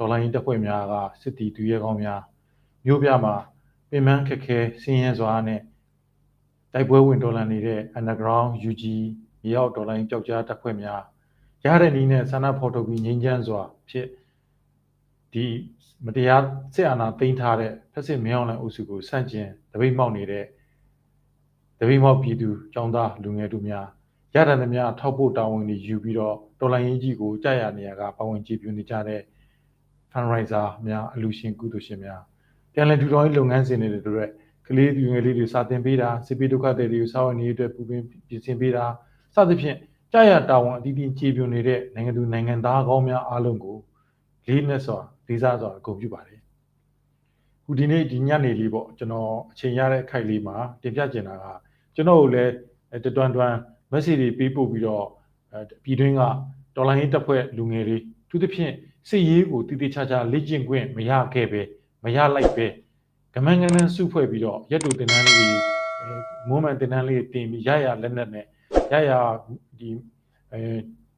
ဒေါ်လာရင်းတပ်ဖွဲ့များကစစ်တီသူရဲကောင်းများမြို့ပြမှာပင်ပန်းခက်ခဲဆင်းရဲစွာနဲ့တိုက်ပွဲဝင်တော်လှန်နေတဲ့ underground UG မြေအောက်ဒေါ်လာရင်းပျောက်ကြားတပ်ဖွဲ့များရတဲ့နည်းနဲ့ဆန္ဒဖော်ထုတ်ပြီးငြိမ်းချမ်းစွာဖြစ်ဒီမတရားစစ်အာဏာသိမ်းထားတဲ့ဖက်စစ်မင်းအောင်လှိုင်အုပ်စုကိုဆန့်ကျင်တပိတ်မှောက်နေတဲ့တပိတ်မှောက်ပြည်သူចောင်းသားလူငယ်တို့များရတဲ့နှများထောက်ဖို့တာဝန်တွေယူပြီးတော့တော်လှန်ရေးကြီးကိုကြာရနေရကပါဝင်ကြည်ပြနေကြတဲ့ fundraiser များအလူရှင်ကုသိုလ်ရှင်များပြန်လည်ထူထောင်ရေးလုပ်ငန်းစဉ်တွေတို့ကလေးလူငယ်လေးတွေစာသင်ပေးတာစစ်ပေးဒုက္ခတွေတွေကိုစာဝင်နေအတွက်ပူပင်ပြင်ဆင်ပေးတာစသဖြင့်ကြာရတာဝန်အတီးတီးကြည်ပြနေတဲ့နိုင်ငံသူနိုင်ငံသားကောင်းများအားလုံးကိုလေးနဲ့စွာလေးစားစွာဂုဏ်ပြုပါတယ်ခုဒီနေ့ဒီညနေလေးပေါ့ကျွန်တော်အချိန်ရတဲ့အခိုက်လေးမှာတင်ပြချင်တာကကျွန်တော်တို့လည်းတွန်း message တွေပေးပို့ပြီးတော့ပြည်တွင်းကဒေါ်လာရင်းတပ်ဖွဲ့လူငယ်တွေသူသဖြင့်စစ်ရေးကိုတည်တည်ချာချာလေ့ကျင့်ခွင့်မရခဲ့ပဲမရလိုက်ပဲကမန်းကန်းစုဖွဲ့ပြီးတော့ရက်တူတင်တန်းလေးတွေမိုးမှန်တင်တန်းလေးတင်ပြီးရလက်နက်နဲ့ရ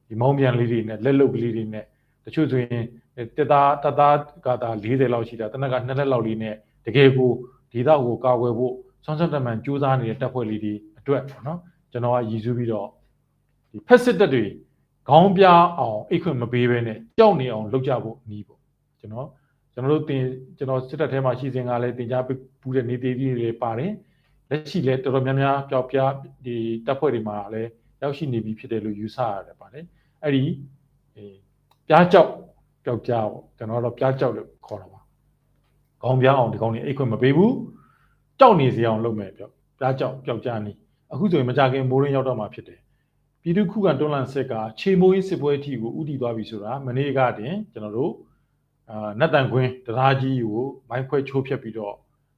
ဒီမောင်းပြန်လေးတွေနဲ့လက်လုတ်ကလေးတွေနဲ့တချို့ဆိုရင်တက်သားကတာ40လောက်ရှိတာတနက်က2လက်လောက်လေးနဲ့တကယ်ကိုဒေသကိုကာကွယ်ဖို့ဆွမ်းဆက်တမန်စူးစမ်းနေတဲ့တပ်ဖွဲ့လေးတွေအတွက်ပေါ့နော်ကျွန်တော်ကရည်စူးပြီးတော့ဒီဖက်စစ်တပ်တွေခေါင်းပြအောင်အိတ်ခွင့်မပေးဘဲနဲ့ကြောက်နေအောင်လုပ်ကြဖို့နီးပေါ့ကျွန်တော်စစ်တပ်ထဲမှာရှိစဉ်ကလည်းတင် जा ပူးတဲ့နေသေးကြီးတွေပါတယ်လက်ရှိလည်းတော်တော်များများပျောက်ပြဒီတပ်ဖွဲ့တွေမှာလည်းရောက်ရှိနေပြီဖြစ်တယ်လို့ယူဆရတယ်ပါတယ်အဲ့ဒီပြားကြောက်ပျောက်ကြားပေါ့ကျွန်တော်တော့ပြားကြောက်လို့ခေါ်တာပါခေါင်းပြအောင်ဒီကောင်းနေအိတ်ခွင့်မပေးဘူးကြောက်နေစေအောင်လုပ်မယ်ပြောပြားကြောက်ပျောက်ကြားနေအခုဆိုရင်မကြခင်မိုးရင်းရောက်တော့မှဖြစ်တယ်ပြည်သူခုခံတွန်းလှန်စစ်ကခြေမိုးရေးစစ်ပွဲအထိကိုဥတီသွားပြီဆိုတာမနေ့ကတင်ကျွန်တော်တို့နတ်တန်ခွင်းတရားကြီးကိုမိုင်းခွဲချိုးဖျက်ပြီးတော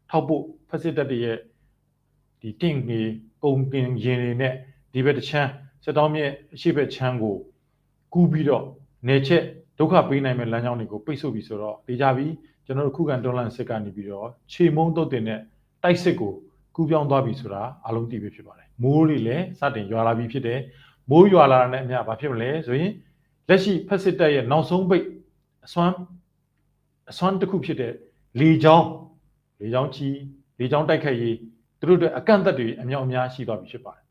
့ထောက်ဖို့ဖက်စစ်တပ်တွေရဲ့ဒီတင့်ကြီးကုံကင်ရင်တွေနဲ့ဒီဘက်တစ်ချမ်းစစ်တောင်းမြစ်အရှိဘက်ချမ်းကိုကူးပြီးတော့နေချက်ဒုက္ခပေးနိုင်မဲ့လမ်းကြောင်းတွေကိုပိတ်ဆို့ပြီးဆိုတော့ဒေကြပြီးကျွန်တော်တို့ခုခံတွန်းလှန်စစ်ကနေပြီးတော့ခြေမုံတုတ်တင်တဲ့တိုက်စစ်ကိုကူးပြောင်းသွားပြီဆိုတာအလုံးသိပြီဖြစ်ပါတယ်မိုးတွေလည်းစတင်ရွာလာပြီဖြစ်တယ်မိုးရွာလာတဲ့နဲ့အမျှဘာဖြစ်မလဲဆိုရင်လက်ရှိဖက်စစ်တပ်ရဲ့နောက်ဆုံးပိတ်အစွမ်းတစ်ခုဖြစ်တဲ့လေချောင်းကြီးလေချောင်းတိုက်ခတ်ရေးသူတို့အတွက်အကန့်အသတ်တွေအများအများရှိသွားပြီဖြစ်ပါတယ်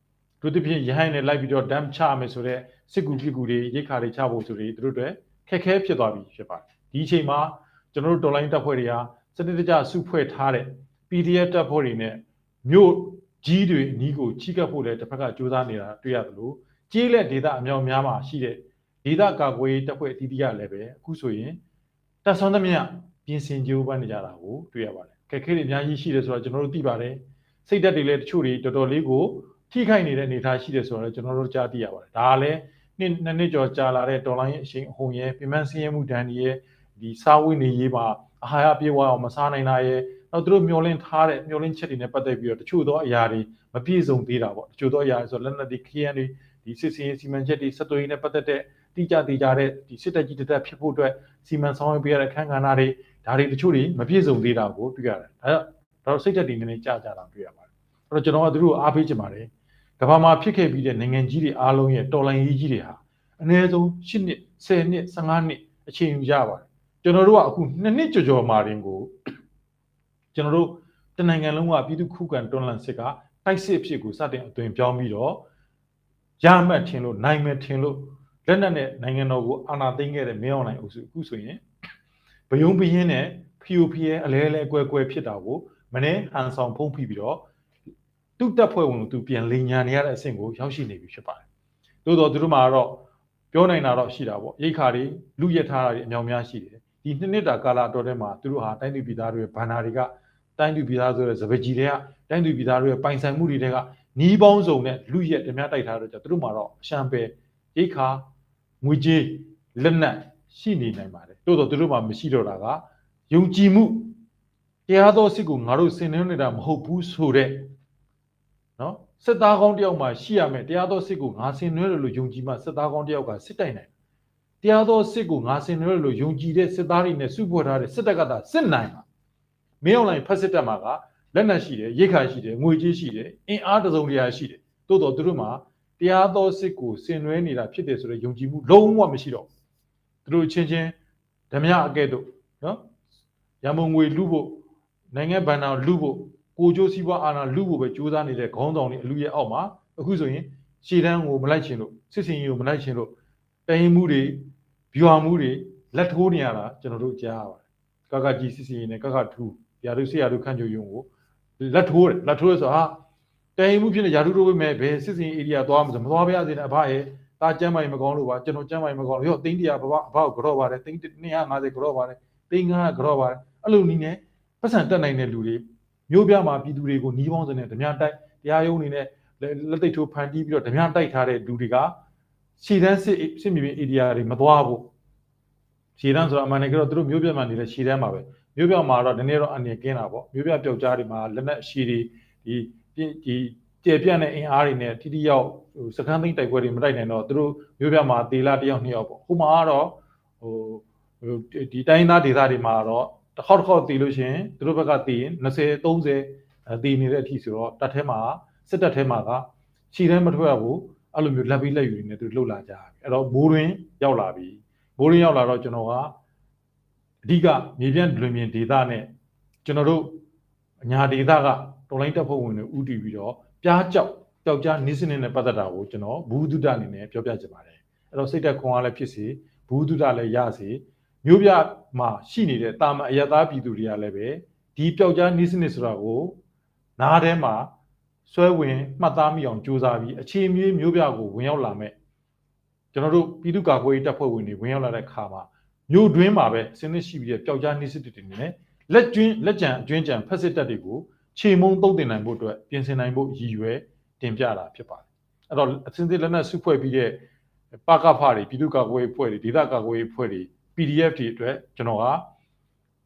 သူတို့ဖြစ်ရဟိုင်းနဲ့လိုက်ပြီးတော့ဒမ်ချမယ်ဆိုတဲ့စစ်ကူပြကူတွေရိတ်ခါတွေချဖို့ဆိုတွေသူတို့အတွက်ခက်ခဲဖြစ်သွားပြီဖြစ်ပါတယ်ဒီအချိန်မှာကျွန်တော်တို့တော်လိုင်းတပ်ဖွဲ့တွေဟာစနစ်တကျစုဖွဲ့ထားတဲ့ PDF တပ်ဖွဲ့တွေနဲ့မြို့ကြီးတွေအနီးကိုချိကပ်ဖို့လည်းတစ်ဖက်ကစူးစမ်းနေတာတွေ့ရတယ်လို့ကြေးလက်ဒေသအများအများမှာရှိတဲ့ဒေသကာကွယ်တပ်ဖွဲ့အသီးသီးရလည်းပဲအခုဆိုရင်တပ်ဆွမ်းသမျှပြင်ဆင်ကြိုးပမ်းနေကြတာကိုတွေ့ရပါတယ်ခက်ခဲတွေအများကြီးရှိတယ်ဆိုတော့ကျွန်တော်တို့သိပါတယ်စိတ်ဓာတ်တွေလည်းတချို့တွေတော်တော်လေးကိုထိခိုက်နေတဲ့အနေအထားရှိတယ်ဆိုတော့ကျွန်တော်တို့ကြားသိရပါတယ်ဒါကလည်းနှစ်ကျော်ကြာလာတဲ့ဒေါ်လာရဲ့အရှိန်အဟုန်ရဲ့ပြင်ပန်းစည်းရဲမှုဒဏ်တွေရဲ့ဒီစားဝတ်နေရေးမှာအာဟာရပြေဝအောင်မစားနိုင်တာရဲ့နောက်သူတို့မျောလင့်ထားတဲ့မျောလင့်ချက်တွေနဲ့ပတ်သက်ပြီးတော့တချို့သောအရာတွေမပြည့်စုံသေးတာပေါ့တချို့သောအရာဆိုလက်နက်တွေခရမ်းတွေဒီစစ်စင်စီမံချက်တွေစက်သွေးနဲ့ပတ်သက်တဲ့တိကျတဲ့ဒီစစ်တပ်ကြီးတက်ဖြစ်ဖို့အတွက်စီမံဆောင်ရွက်ပေးရတဲ့ခန်းကဏ္ဍတွေဒါတွေတချို့တွေမပြည့်စုံသေးတာကိုတွေ့ရတယ်ဒါတော့စိတ်သက်တည်နေနေကြာတာတွေ့ရပါတယ်အဲ့တော့ကျွန်တော်ကသူတို့အားပေးချင်ပါတယ်ကမ္ဘာမှာဖြစ်ခဲ့ပြီးတဲ့နိုင်ငံကြီးတွေအားလုံးရဲ့တော်လှန်ရေးကြီးတွေဟာအနည်းဆုံး10နှစ်10နှစ်15နှစ်အချိန်ယူရပါတယ်ကျွန်တော်တို့ကအခု2နှစ်ကျော်မှာတင်ကိုကျွန်တော်တို့တနိုင်ငံလုံးကပြည်သူခုခံတွန်းလှန်စစ်ကတိုက်စစ်ဖြစ်ကိုစတင်အသွင်ပြောင်းပြီးတော့ရမှတ်ထင်လို့နိုင်မယ်ထင်လို့လက်နက်နဲ့နိုင်ငံတော်ကိုအာဏာသိမ်းခဲ့တဲ့မင်းအောင်လှိုင်အုပ်စုအခုဆိုရင်ဘယုံဘယင်းနဲ့ဖီယိုဖီရဲအလဲလဲကွဲကွဲဖြစ်တာကိုမနေ့ဟန်ဆောင်ဖုံးဖိပြီးတော့သူ့တပ်ဖွဲ့ဝင်သူပြန်လိန်ညာနေရတဲ့အဆင့်ကိုရောက်ရှိနေပြီဖြစ်ပါတယ်။သို့တော့သူတို့မှာတော့ပြောနိုင်တာတော့ရှိတာပေါ့ရိတ်ခါတွေလူရက်ထားတာတွေအများများရှိတယ်။ဒီ2နှစ်တာကာလအတော်ထဲမှာသူတို့ဟာတိုင်းသူပြည်သားတွေရဲ့ဘဏ္ဍာတွေကတိုင်းသူပြည်သားဆိုတဲ့စပကြီးတွေကတိုင်းသူပြည်သားတွေရဲ့ပိုင်ဆိုင်မှုတွေကနီးပေါင်းစုံနဲ့လူရက်ဓမြတိုက်ထားတော့ကြသူတို့မှာတော့အရှမ်းပဲရိတ်ခါငွေကြေးလက်နက်ရှိနေနိုင်ပါတယ်။သို့တော့သူတို့မှာမရှိတော့တာကယုံကြည်မှုတရားတော်စစ်ကိုငါတို့ဆင်နွှဲနေတာမဟုတ်ဘူးဆိုတဲ့နော်စစ်သားကောင်းတယောက်မှရှိရမယ်တရားတော်စစ်ကိုငါဆင်နွှဲတယ်လို့ယုံကြည်မှစစ်သားကောင်းတယောက်ကစစ်တိုင်နိုင်တရားတော်စစ်ကိုငါဆင်နွှဲတယ်လို့ယုံကြည်တဲ့စစ်သားတွေနဲ့စုဖွဲ့ထားတဲ့စစ်တပ်ကသာစစ်နိုင်မှာမင်းအောင်လှိုင်ဖက်စစ်တပ်မှာကလက်နက်ရှိတယ်ရိတ်ခါရှိတယ်ငွေကြေးရှိတယ်အင်အားတစုံတရာရှိတယ်တိုးတော့သူတို့မှာတရားတော်စစ်ကိုဆင်နွှဲနေတာဖြစ်တယ်ဆိုတဲ့ယုံကြည်မှုလုံးဝမရှိတော့သူတို့ချင်း ဓမြအကဲ့သို့နော်ရမုံငွေလူဖို့နိုင်ငံဘဏ္ဍာလူဖို့ကိုကျိုးစီးပွားအာဏာလူဖို့ပဲကြိုးစားနေတဲ့ခေါင်းဆောင်တွေအလူရဲ့အောက်မှာအခုဆိုရင်ရှေ့တန်းကိုမလိုက်ချင်လို့စစ်စင်ကြီးကိုမလိုက်ချင်လို့တရင်မှုတွေဗျူဟာမှုတွေလက်ထိုးနေရတာကျွန်တော်တို့ကြားရပါတယ်ကကကြီးစစ်စင်ကြီးနဲ့ကကထူရာတို့ဆေးရာတို့ခန့်ချိုယုံကိုလက်ထိုးဆိုဟာတရင်မှုဖြစ်နေရာတို့တို့ပဲမဲ့ဘယ်စစ်စင်ကြီးဧရိယာသွားမှာဆိုမသွားပါရစေနဲ့အဖရဲ့တာကျမ်းမိုင်မကောင်းလို့ပါကျွန်တော်ကျမ်းမိုင်မကောင်းလို့ရောသိန်း100ဘဘအဖကိုကြော့ပါတယ်သိန်း250ကြော့ပါတယ်သိန်း900ကြော့ပါတယ်အဲ့လိုနည်းနဲ့ပတ်စံတက်နိုင်တဲ့လူတွေမျိုးပြမှာပြည်သူတွေကိုနီးပေါင်းစနဲ့ဓမြတိုက်တရားရုံးနေနဲ့လက်သိထိုးဖန်တီးပြီးတော့ဓမြတိုက်ထားတဲ့လူတွေကရှည်တန်းစစ်မြေပြင်ဧရိယာတွေမသွားဘူးရှည်တန်းဆိုတော့အမှန်တကယ်တော့သူတို့မျိုးပြမှာနေတဲ့ရှည်တန်းမှာပဲမျိုးပြမှာတော့ဒီနေ့တော့အနေကင်းတာပေါ့မျိုးပြပျောက်ကြားတွေမှာလက်နက်ရှည်တွေဒီကျေပြန့်တဲ့အင်အားတွေနဲ့ထိထိရောက်စကန်းသိန်းတိုက်ပွဲတွေမတိုက်နိုင်တော့သူတို့မျိုးပြမှာတေလာတယောက်2ယောက်ပေါ့ဟိုမှာကတော့ဒီတိုင်းသားဒေသတွေမှာတော့တစ်ခေါက်တည်လို့ရှိရင်သူတို့ဘက်ကတည်ရင်20 30တည်နေတဲ့အထိဆိုတော့တပ်ထဲမှာစစ်တပ်ထဲမှာကခြေတန်းမထွက်ဘူးအဲ့လိုမျိုးလက်ပြီးလက်ယူနေသူလှုပ်လာကြပြီအဲ့တော့မိုးတွင်ရောက်လာပြီမိုးတွင်ရောက်လာတော့ကျွန်တော်ကအဓိကမြေပြန့်လွင်ပြင်ဒေသနဲ့ကျွန်တော်တို့အညာဒေသကတော်လိုင်းတပ်ဖွဲ့ဝင်တွေဥတီပြီးတော့ပြားကြောက်ပျောက်ကြားနေစနစ်နဲ့ပတ်သက်တာကိုကျွန်တော်ဘူးဒုဒအနေနဲ့ပြောပြချင်ပါတယ်အဲ့တော့စိတ်သက်ခွန်အားလည်းဖြစ်စေဘူးဒုဒလည်းရစေမျိုးပြမှာရှိနေတဲ့တာမန်အယသားပြည်သူတွေကလည်းပဲဒီပျောက်ကြားနေစနစ်ဆိုတာကိုနားထဲမှာဆွဲဝင်မှတ်သားမိအောင်ကြိုးစားပြီးအခြေမြေမျိုးပြကိုဝင်ရောက်လာမဲ့ကျွန်တော်တို့ပြည်သူ့ကာကွယ်ရေးတပ်ဖွဲ့ဝင်တွေဝင်ရောက်လာတဲ့ခါမှာမျိုးတွင်းမှာပဲစနစ်ရှိပြီးတဲ့ပျောက်ကြားနေစနစ်တွေနဲ့လက်ကြံအကျွင်းကြံဖက်စစ်တပ်တွေကိုခြေမုံသုံးတင်နိုင်ဖို့အတွက်ပြင်ဆင်နိုင်ဖို့ရည်ရွယ်တင်ပြတာဖြစ်ပါတယ်အဲ့တော့အစင်းစစ်လက်နက်စုဖွဲ့ပြီးတဲ့ပကဖတွေပြည်သူ့ကာကွယ်ရေးအဖွဲ့တွေဒေသကာကွယ်ရေးအဖွဲ့တွေ PDF တွေအတွက်ကျွန်တော်က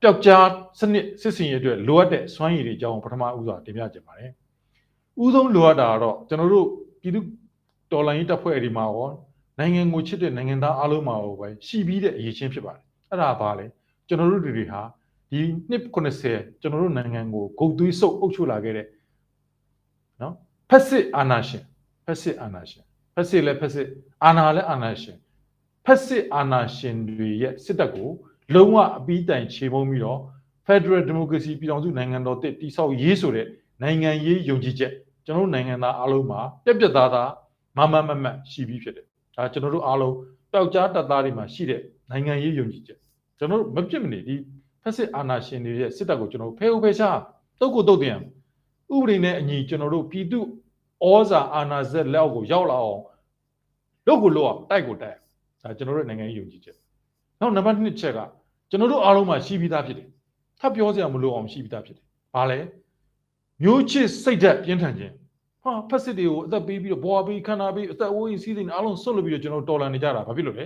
ပျောက်ကြားစနစ်စစ်စင်ရေးအတွက်လိုအပ်တဲ့စွမ်းရည်တွေအကြောင်းပထမဦးစွာတင်ပြချင်ပါတယ်။ဦးဆုံးလိုအပ်တာကတော့ကျွန်တော်တို့ပြည်သူတော်လှန်ရေးတပ်ဖွဲ့တွေမှာရောနိုင်ငံကိုချစ်တဲ့နိုင်ငံသားအားလုံးမှာရောပဲရှိပြီးတဲ့အရေးချင်းဖြစ်ပါတယ်။အဲ့ဒါဘာလဲကျွန်တော်တို့တွေဟာဒီနှစ်90ကျွန်တော်တို့နိုင်ငံကိုဂုတ်သွေးစုပ်အုပ်ချုပ်လာခဲ့တဲ့နော်ဖက်စစ်အာဏာရှင်ဖက်စစ်လည်းဖက်စစ်အာဏာလည်းအာဏာရှင်ဖက်စစ်အာဏာရှင်တွေရဲ့စစ်တပ်ကိုလုံးဝအပြီးတိုင်ခြေမုံပြီးတော့ Federal Democracy ပြည်ထောင်စုနိုင်ငံတော်တည်ဆောက်ရေးဆိုတဲ့နိုင်ငံရေးယုံကြည်ချက်ကျွန်တော်တို့နိုင်ငံသားအားလုံးမှာပြက်သားမမရှိပြီးဖြစ်တယ်ဒါကျွန်တော်တို့အားလုံးပျောက်ကြားတပ်သားတွေမှာရှိတဲ့နိုင်ငံရေးယုံကြည်ချက်ကျွန်တော်တို့မပြစ်မနေဒီဖက်စစ်အာဏာရှင်တွေရဲ့စစ်တပ်ကိုကျွန်တော်တို့ဖဲဥဖဲရှာတုတ်ကိုတုတ်တင်ဥပဒေနဲ့အညီကျွန်တော်တို့ပြည်သူဩဇာအာဏာစက်လက်အောက်ကိုရောက်လာအောင်လုပ်ကိုလုပ်အောင်တိုက်ကိုတိုက်ဒါကျွန်တော်တို့နိုင်ငံရေးယုံကြည်ချက်နောက်နံပါတ်2ချက်ကကျွန်တော်တို့အားလုံးမှာရှိပြီးသားဖြစ်တယ်ထပ်ပြောစရာမလိုအောင်ရှိပြီးသားဖြစ်တယ်ဘာလဲမျိုးချစ်စိတ်ဓာတ်ပြင်းထန်ခြင်းဟာဖက်စစ်တွေကိုအသက်ပေးပြီးတော့ဘွားပေးခန္ဓာပေးအသက်အိုးကြီးစီးစိမ်အားလုံးဆွတ်လို့ပြီးတော့ကျွန်တော်တော်လန်နေကြတာဘာဖြစ်လို့လ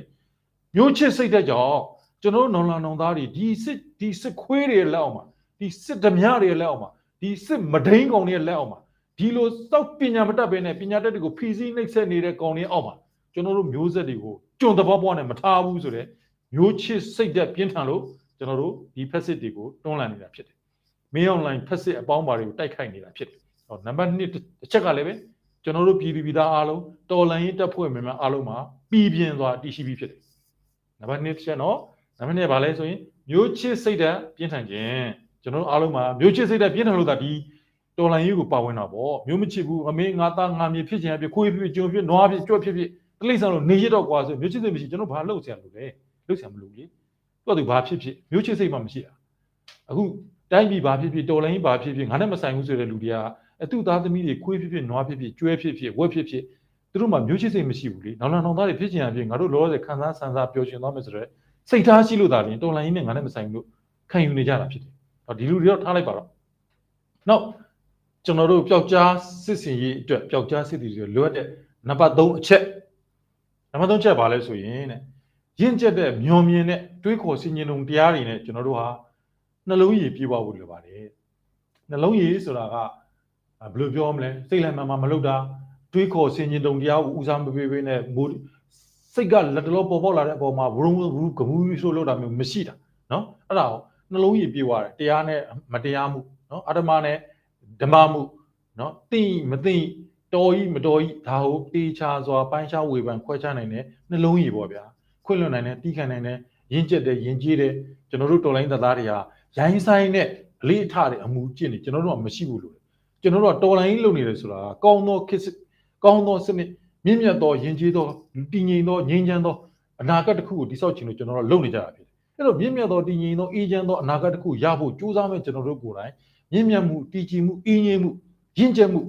ဲမျိုးချစ်စိတ်ဓာတ်ကြောင့်ကျွန်တော်တို့နောင်လာနောင်သားတွေဒီစစ်ခွေးတွေလက်အောက်မှာဒီစစ်ဓမြတွေလက်အောက်မှာဒီစစ်မဒိန်းကောင်တွေလက်အောက်မှာဒီလိုစောက်ပညာမတတ်ဘဲနဲ့ပညာတတ်တွေကိုဖီစီးနှိပ်စက်နေတဲ့ကောင်တွေအောက်မှာကျွန်တော်တို့မျိုးဆက်တွေကိုကျွံသဘောပွားနဲ့မထားဘူးဆိုတဲ့မျိုးချစ်စိတ်ဓာတ်ပြင်းထန်လို့ကျွန်တော်တို့ဒီဖက်စစ်တွေကိုတွန်းလှန်နေတာဖြစ်တယ်မင်းအွန်လိုင်းဖက်စစ်အပေါင်းပါတွေကိုတိုက်ခိုက်နေတာဖြစ်တယ်ဟောနံပါတ်2တစ်ချက်ကလည်းပဲကျွန်တော်တို့ပြည်သူပြည်သားအားလုံးတော်လှန်ရေးတပ်ဖွဲ့များအားလုံးမှာပြည်ပြင်းစွာတည်ရှိပြီးဖြစ်တယ်နံပါတ်2တစ်ချက်နော်နံပါတ်2ကဘာလဲဆိုရင်မျိုးချစ်စိတ်ဓာတ်ပြင်းထန်ခြင်းကျွန်တော်တို့အားလုံးမှာမျိုးချစ်စိတ်ဓာတ်ပြင်းထန်လို့ဒါဒီတော်လှန်ရေးကိုပါဝင်တာပေါ့မျိုးမချစ်ဘူးအမေငါသားငါမြေဖြစ်ချင်ဖြစ်ခွေးဖြစ်ကျွန်းဖြစ်နွားဖြစ်ကြွက်ဖြစ်တိလိမ့်ဆန်လို့နေရတော့ကွာဆိုမျိုးချစ်စိတ်မရှိကျွန်တော်ဘာလှုပ်ဆရာလို့လဲလှုပ်ဆရာမလို့လေသူဘာဖြစ်မျိုးချစ်စိတ်မှမရှိတာအခုတိုင်းပြည်ဘာဖြစ်တော်လှန်ရေးဘာဖြစ်ငါနဲ့မဆိုင်ဘူးဆိုတဲ့လူတွေကအတူသားသမီးတွေခွေးဖြစ်နွားဖြစ်ကျွဲဖြစ်ဝက်ဖြစ်သူတို့မှမျိုးချစ်စိတ်မရှိဘူးလေနောင်နောင်သားတွေဖြစ်ချင်ငါတို့လောလောဆယ်ခံစားဆန်းစားပျော်ရွှင်သွားမယ်ဆိုတော့စိတ်ထားရှိလို့ဒါရင်တော်လှန်ရေးနဲ့ငါနဲ့မဆိုင်လို့ခံယူနေကြတာဖြစ်တယ်ဒီလူတွေတော့ထားလိုက်ပါတော့နောက်ကျွန်တော်တို့ပျောက်ကြားစစ်စင်ရေးအတွက်ပျောက်ကြားစစ်တီတွေလိုအပ်တဲ့နံပါတ်3အချက်နံပါတ်3ချက်ပါလဲဆိုရင်တဲ့ရင့်ကျက်တဲ့မျောမြင်တဲ့တွေးခေါ်စင်ញင်ုံတရားတွေနဲ့ကျွန်တော်တို့ဟာနှလုံးရည်ပြေးသွားဖို့လိုပါတယ်နှလုံးရည်ဆိုတာကဘယ်လိုပြောမလဲစိတ်လမ်းမှမလုပ်တာတွေးခေါ်စင်ញင်ုံတရားကိုဦးစားမပေးဘဲနဲ့စိတ်ကလက်တလောပေါ်ပေါက်လာတဲ့အပေါ်မှာဝရုံကမူးဆိုးလို့တာမျိုးမရှိတာနော်အဲ့ဒါကိုနှလုံးရည်ပြေးသွားတယ်တရားနဲ့မတရားမှုနော်အဓမ္မနဲ့ဓမ္မမှုနော်သိမသိတော်ကြီးမတော်ကြီးဒါဟုတ်တေချာစွာပိုင်းခြားဝေဖန်ခွဲခြားနိုင်တဲ့နှလုံးရည်ပေါ့ဗျာခွင့်လွှတ်နိုင်တဲ့တီးခံနိုင်တဲ့ ရင်းကျက်တယ်ယဉ်ကျေးတယ်ကျွန်တော်တို့တော်လိုင်းသားတွေဟာရိုင်းဆိုင်နဲ့အလေးအထားတွေအမှုကျင့်နေကျွန်တော်တို့ကမရှိဘူးလို့ကျွန်တော်တို့ကတော်လိုင်းလုပ်နေတယ်ဆိုတာကောင်းသောခေတ်ကောင်းသောစနစ်မြင့်မြတ်သောယဉ်ကျေးသောတည်ငြိမ်သောငြိမ်းချမ်းသောအနာဂတ်တစ်ခုကိုတည်ဆောက်ခြင်းလို့ကျွန်တော်တို့လုပ်နေကြတာဖြစ်တယ်အဲ့တော့မြင့်မြတ်သောတည်ငြိမ်သောအေးချမ်းသောအနာဂတ်တစ်ခုရဖို့ကြိုးစားမဲ့ကျွန်တော်တို့ကိုယ်တိုင်မြင့်မြတ်မှုတည်ကြည်မှုအေးငြိမ်မှုရင့်ကျက်မှု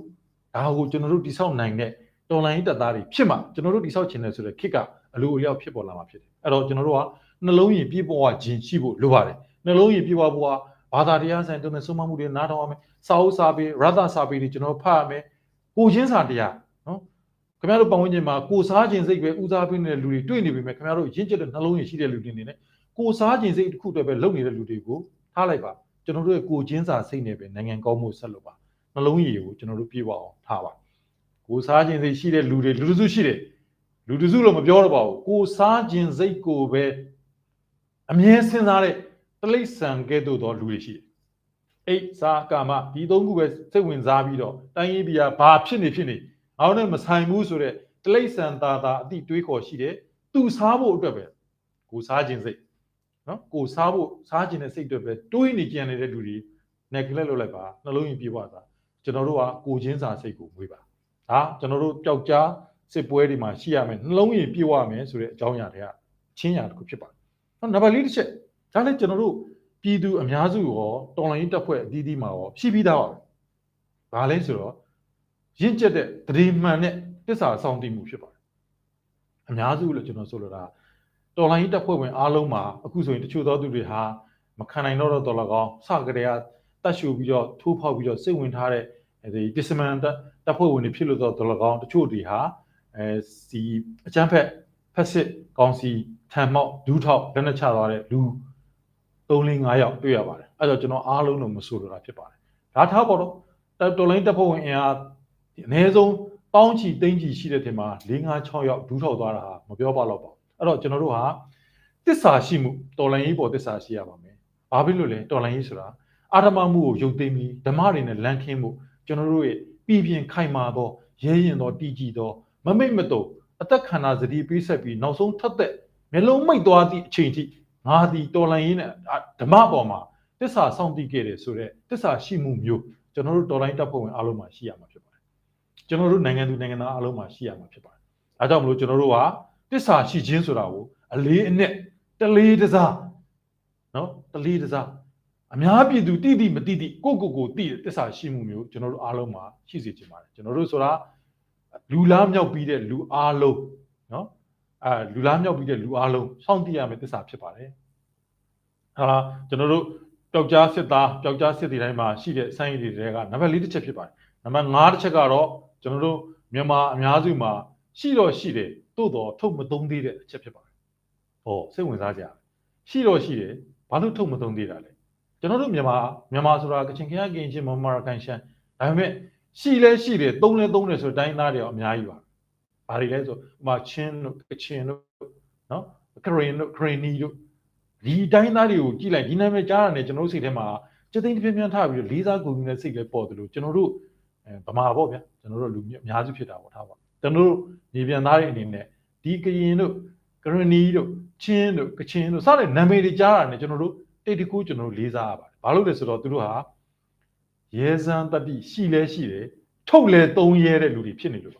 ဒါကိုကျွန်တော်တို့တည်ဆောက်နိုင်တဲ့တော်လိုင်းတပ်သားတွေဖြစ်မှကျွန်တော်တို့တည်ဆောက်ခြင်းနဲ့ဆိုတဲ့ခေတ်ကအလိုအလျောက်ဖြစ်ပေါ်လာမှာဖြစ်တယ်အဲ့တော့ကျွန်တော်တို့ကနှလုံးရည်ပြည့်ပွားခြင်းရှိဖို့လိုပါတယ်နှလုံးရည်ပြည့်ပွားဖို့ကဘာသာတရားဆိုင်တုံးတဲ့ဆုံးမမှုတွေနားထောင်ရမယ်စာအုပ်စာပေရသစာပေတွေကျွန်တော်ဖတ်ရမယ်ကိုချင်းစာတရားနော်ခင်ဗျားတို့ပတ်ဝန်းကျင်မှာကိုစားခြင်းစိတ်ပဲဦးစားပေးနေတဲ့လူတွေတွေ့နေပြီမဲ့ခင်ဗျားတို့ရင့်ကျက်တဲ့နှလုံးရည်ရှိတဲ့လူတွေနေနဲ့ကိုစားခြင်းစိတ်တစ်ခုတည်းပဲလုပ်နေတဲ့လူတွေကိုထားလိုက်ပါကျွန်တော်တို့ရဲ့ကိုချင်းစာစိတ်နဲ့ပဲနိုင်ငံကောင်းမှုဆက်လုပ်ပါနှလုံးရည်ကိုကျွန်တော်တို့ပြည့်ဝအောင်ထားပါကိုစားခြင်းစိတ်ရှိတဲ့လူတွေလူတစုရှိတယ်လူတစုလို့မပြောတော့ပါဘူးကိုစားခြင်းစိတ်ကိုပဲအမြဲစဉ်းစားတဲ့တလိษံကဲ့သို့သောလူတွေရှိတယ်အိတ်စားကာမဒီသုံးခုပဲစိတ်ဝင်စားပြီးတော့တိုင်းရေးပြည်ဘာဖြစ်နေအောင်နဲ့မဆိုင်ဘူးဆိုတဲ့တလိษံသာအတိတွေးခေါ်ရှိတယ်သူစားဖို့အတွက်ပဲကိုစားခြင်းစိတ်နော်ကိုစားဖို့စားခြင်းတဲ့စိတ်တွေပဲတွေးနေကြနေတဲ့လူတွေနဲ့ကလက်လုပ်လိုက်ပါနှလုံးရင်ပြေပါတာကျွန်တော်တို့ကကိုချင်းစာစိတ်ကိုမွေးပါဒါကျွန်တော်တို့ပျောက်ကြားစစ်ပွဲတွေမှာရှိရမယ်နှလုံးရင်ပြေဝမယ်ဆိုတဲ့အကြောင်းအရာတွေကချင်းရာတစ်ခုဖြစ်ပါတယ်နံပါတ်၄တစ်ချက်ဒါလည်းကျွန်တော်တို့ပြည်သူအများစုရောတော်လှန်ရေးတပ်ဖွဲ့အသီးသီးမှာရောရှိပြီးသားပါဘာလဲဆိုတော့ရင့်ကျက်တဲ့တရေမှန်တဲ့တစ္ဆာဆောင်တည်မှုဖြစ်ပါတယ်အများစုလို့ကျွန်တော်ဆိုလိုတာတော်လှန်ရေးတပ်ဖွဲ့ဝင်အားလုံးမှာအခုဆိုရင်တချို့သောသူတွေဟာမခံနိုင်တော့တော်လကောင်းစကြတဲ့တတ်ရှူပြီးတော့ထိုးဖောက်ပြီးတော့စိတ်ဝင်ထားတဲ့ဒီပစ္စမန်တပ်ဖွဲ့ဝင်တွေဖြစ်လို့တော်လကောင်းတချို့တွေဟာဒီအချမ်းဖက်စစ်ကောင်းစီထံမောက်ဒူးထောက်လက်နက်ချသွားတဲ့လူ3-5 ယောက်တွေ့ရပါတယ်အဲ့တော့ကျွန်တော်အားလုံးတော့မဆိုလိုတာဖြစ်ပါတယ်ဒါထားပေါ့တော့တော်လိုင်းတပ်ဖွဲ့ဝင်အင်အားအနည်းဆုံးပေါင်းချီသိန်းချီရှိတဲ့တင်မှာ4-5-6 ယောက်ဒူးထောက်သွားတာဟာမပြောပါတော့ပါအဲ့တော့ကျွန်တော်တို့ဟာတစ္ဆာရှိမှုတော်လိုင်းရေးပေါ်တစ္ဆာရှိရပါမယ်ဘာဖြစ်လို့လဲတော်လိုင်းရေးဆိုတာအာဓမမှုကိုရုပ်သိမ်းပြီးဓမ္မတွေနဲ့လမ်းခင်းမှုကျွန်တော်တို့ရဲ့ပြည်ပြင်းခိုင်မာသောရဲရင်သောတည်ကြည်သောမမိတ်မတုံအသက်ခန္ဓာစတိပေးဆက်ပြီးနောက်ဆုံးထပ်သက်မျက်လုံးမိတ်သွားသည့်အချိန်ထိငါသည်တော်လိုင်းရေးနဲ့ဓမ္မပေါ်မှာတစ္ဆာစောင့်တည်ခဲ့တယ်ဆိုတဲ့တစ္ဆာရှိမှုမျိုးကျွန်တော်တို့တော်လိုင်းတပ်ဖွဲ့ဝင်အားလုံးမှာရှိရမှာဖြစ်ပါတယ်ကျွန်တော်တို့နိုင်ငံသူနိုင်ငံသားအားလုံးမှာရှိရမှာဖြစ်ပါတယ်အဲကြောင့်မလို့ကျွန်တော်တို့ကတစ္ဆာရှိခြင်းဆိုတာကိုအလေးအနက်တလေးတစားနော်တလေးတစားအများပြည်သူတိမတိကိုတိတစ္ဆာရှိမှုမျိုးကျွန်တော်တို့အားလုံးမှာရှိစေချင်ပါတယ်ကျွန်တော်တို့ဆိုတာလူလားမြောက်ပြီးတဲ့လူအားလုံးနော်လူလားမြောက်ပြီးတဲ့လူအားလုံးစောင့်တည်ရမယ့်တစ္ဆာဖြစ်ပါတယ်ဟာကျွန်တော်တို့ပျောက်ကြားစစ်သားပျောက်ကြားစစ်တီတိုင်းမှာရှိတဲ့စိုင်းရည်တွေကနံပါတ် 4တစ်ချက်ဖြစ်ပါတယ်နံပါတ် 5တစ်ချက်ကတော့ကျွန်တော်တို့မြန်မာအများစုမှာရှိတယ်သို့တော်ထုတ်မသုံးသေးတဲ့အချက်ဖြစ်ပါတယ်ဟောစိတ်ဝင်စားကြရှိတယ်ဘာလို့ထုတ်မသုံးသေးတာလဲကျွန်တော်တို့မြန်မာဆိုတာကချင်ခရကင်ချင်းမမရကန်ရှန်ဒါပေမဲ့ရှိတယ်သုံးတယ်ဆိုတိုင်းသားတွေရောအများကြီးပါဘာတွေလဲဆိုဥမာချင်းတို့ကချင်တို့နော်ခရင်နီတို့ဒီတိုင်းသားတွေကိုကြည့်လိုက်ဒီနာမည်ကြားရတယ်ကျွန်တော်တို့စိတ်ထဲမှာစက်သိန်းတစ်ပြင်းထားပြီးတော့လေးစားကုန်နေတဲ့စိတ်လည်းပေါ်တယ်လို့ကျွန်တော်တို့ဗမာပေါ့ဗျာကျွန်တော်တို့လူအများစုဖြစ်တာပေါ့ထားပါကျွန်တော်တို့ညီပြန်သားတွေအနေနဲ့ဒီကရင်တို့ခရင်နီတို့ချင်းတို့ကချင်တို့စတဲ့နာမည်တွေကြားရတယ်ကျွန်တော်တို့တိတ်တကူကျွန်တော်တို့လေးစားရပါတယ်ဘာလို့လဲဆိုတော့သူတို့ဟာရဲစန်းတတိရှိတယ်ထုတ်လဲသုံးရဲတဲ့လူတွေဖြစ်နေလို့ပ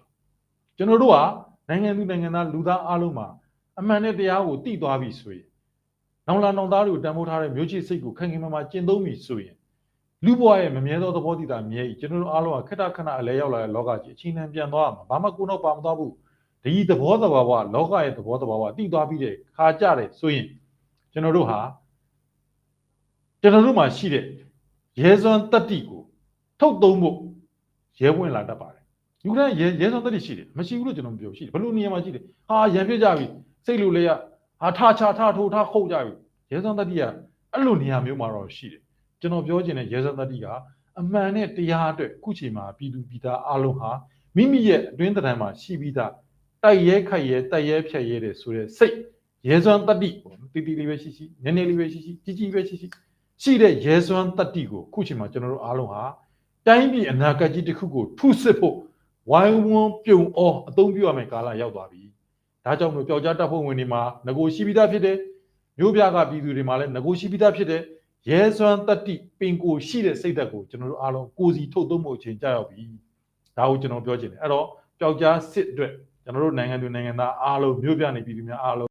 ါကျွန်တော်တို့ကနိုင်ငံသူနိုင်ငံသားလူသားအားလုံးမှာအမှန်နဲ့တရားကိုသိသွားပြီဆိုရင်နောင်လာနောင်သားတွေကိုတန်ဖိုးထားတဲ့မျိုးချစ်စိတ်ကိုခိုင်ခိုင်မာမာကျင့်သုံးပြီဆိုရင်လူဘဝရဲ့မမြဲသောသဘောတည်တာမြဲကြီးကျွန်တော်တို့အားလုံးကခက်ခဏအလဲရောက်လာတဲ့လောကကြီးအချိန်တန်ပြန်သွားမှာဘာမှကိုယ်တော့ပါမသွားဘူးဒီသဘောတဘာဝလောကရဲ့သဘောတဘာဝသိသွားပြီးတဲ့ခါကြတယ်ဆိုရင်ကျွန်တော်တို့မှာရှိတဲ့ရဲစွမ်းတတ္တိကိုထုတ်သုံးဖို့ရဲဝင်လာတတ်ပါတယ်လူတိုင်းရဲစွမ်းတတ္တိရှိတယ်မရှိဘူးလို့ကျွန်တော်ပြောရှိတယ်ဘလို့နေရာမှာရှိတယ်ရံပြစ်ကြပြီစိတ်လိုလေထားထိုးထားခုတ်ကြပြီရဲစွမ်းတတ္တိကအဲ့လိုနေရာမျိုးမှာတော့ရှိတယ်ကျွန်တော်ပြောချင်တဲ့ရဲစွမ်းတတ္တိကအမှန်နဲ့တရားအတွက်ခုချိန်မှာပြည်သူပြည်သားအားလုံးဟာမိမိရဲ့အတွင်းတန်မှာရှိပြီးသားတိုက်ရဲခိုက်ရဲတိုက်ရဲဖြတ်ရဲတဲ့ဆိုတဲ့စိတ်ရဲစွမ်းတတ္တိတီလေးပဲရှိနည်းနည်းလေးပဲရှိကြီးပဲရှိတဲ့ရဲစွမ်းတတ္တိကိုခုချိန်မှာကျွန်တော်တို့အားလုံးဟာတိုင်းပြည်အနာဂတ်ကြီးတစ်ခုကိုထုစစ်ဖို့ဝိုင်းဝန်းပြုံအောအသုံးပြုရမယ့်ကာလရောက်သွားပြီဒါကြောင့်မို့ပျောက်ကြားတပ်ဖွဲ့ဝင်တွေမှာငကိုရှိပြီးသားဖြစ်တယ် မျိုးပြကပြည်သူတွေမှာလည်းငကိုရှိပြီးသားဖြစ်တဲ့ရဲစွမ်းတတိပင်ကိုရှိတဲ့စိတ်သက်ကိုကျွန်တော်တို့အားလုံးကိုစီထုတ်သုံးမှုအချိန်ကြာရောက်ပြီဒါကိုကျွန်တော်ပြောချင်တယ်အဲ့တော့ပျောက်ကြားစစ်အတွက်ကျွန်တော်တို့နိုင်ငံသူနိုင်ငံသားအားလုံးမျိုးပြနေပြည်သူများအားလုံး